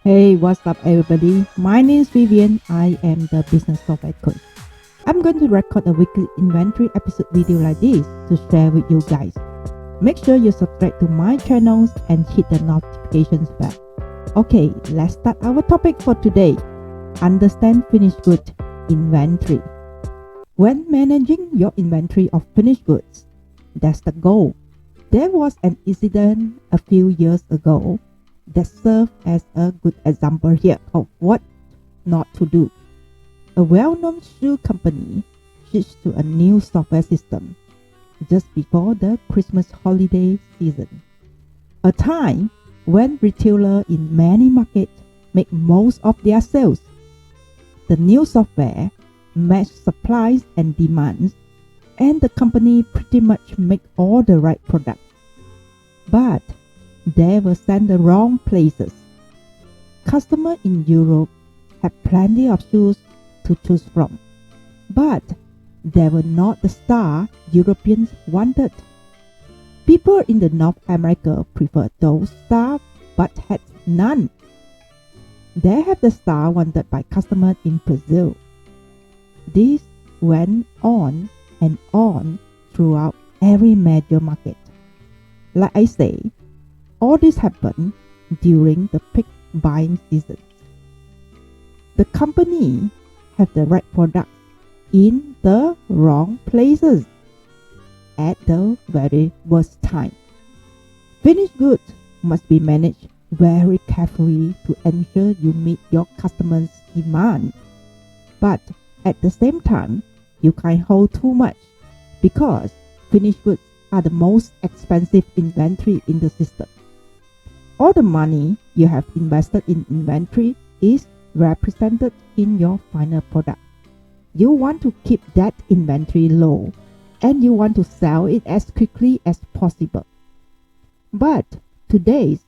Hey, what's up, everybody? My name is Vivienne. I am the business software coach. I'm going to record a weekly inventory episode video like this to share with you guys. Make sure you subscribe to my channels and hit the notifications bell. Okay, let's start our topic for today. Understand finished goods inventory. When managing your inventory of finished goods, that's the goal. There was an incident a few years ago that served as a good example here of what not to do. A well-known shoe company switched to a new software system just before the Christmas holiday season, a time when retailers in many markets make most of their sales. The new software matched supplies and demands, and the company pretty much make all the right products. But they were sent the wrong places. Customers in Europe had plenty of shoes to choose from, but they were not the star Europeans wanted. People in the North America preferred those stars but had none. They have the star wanted by customers in Brazil. This went on and on throughout every major market. Like I say, all this happened during the peak buying season. The company had the right product in the wrong places at the very worst time. Finished goods must be managed very carefully to ensure you meet your customers' demand. But at the same time, you can't hold too much because finished goods are the most expensive inventory in the system. All the money you have invested in inventory is represented in your final product. You want to keep that inventory low and you want to sell it as quickly as possible. But today's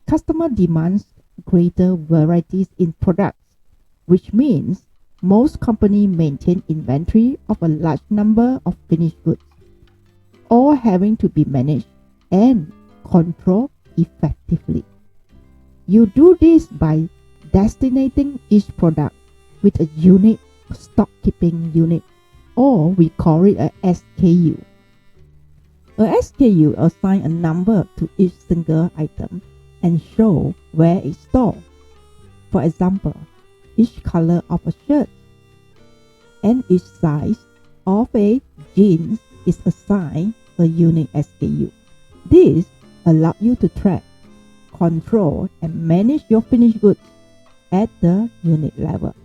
customer demands greater varieties in products, which means most companies maintain inventory of a large number of finished goods, all having to be managed and controlled effectively. You do this by designating each product with a unique stock keeping unit, or we call it a SKU. A SKU assigns a number to each single item and show where it's stored. For example, each color of a shirt and each size of a jeans is assigned a unique SKU. This allows you to track, control, and manage your finished goods at the unit level.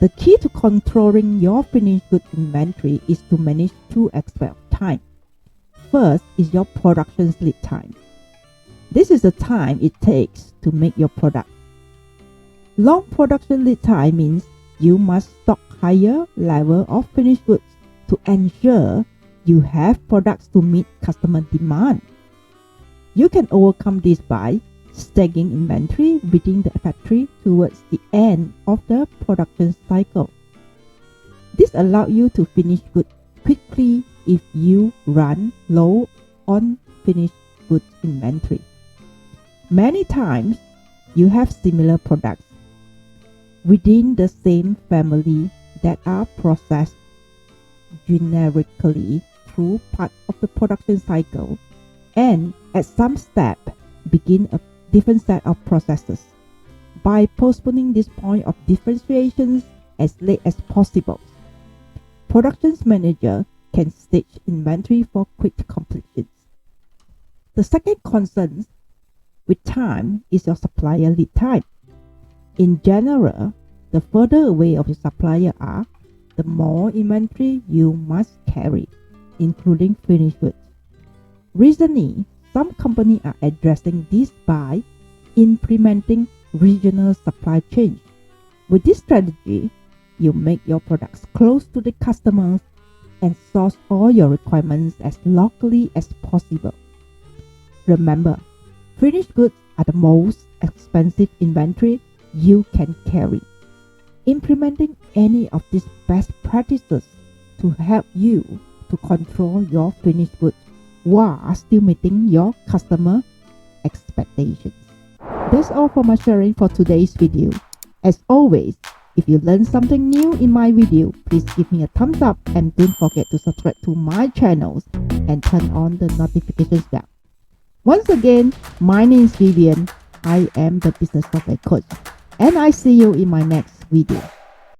The key to controlling your finished goods inventory is to manage two aspects of time. First is your production lead time. This is the time it takes to make your product. Long production lead time means you must stock higher level of finished goods to ensure you have products to meet customer demand. You can overcome this by staging inventory within the factory towards the end of the production cycle. This allows you to finish goods quickly if you run low on finished goods inventory. Many times, you have similar products within the same family that are processed generically through parts of the production cycle, and at some step begin a different set of processes. By postponing this point of differentiations as late as possible, production manager can stage inventory for quick completions. The second concern with time is your supplier lead time. In general, the further away of your supplier are, the more inventory you must carry, including finished goods. Recently, some companies are addressing this by implementing regional supply chains. With this strategy, you make your products close to the customers and source all your requirements as locally as possible. Remember, finished goods are the most expensive inventory you can carry. Implementing any of these best practices to help you to control your finished goods while still meeting your customer expectations. That's all for my sharing for today's video. As always, if you learned something new in my video, please give me a thumbs up and don't forget to subscribe to my channels and turn on the notifications bell. Once again, my name is Vivienne. I am the Business Software Coach, and I see you in my next video.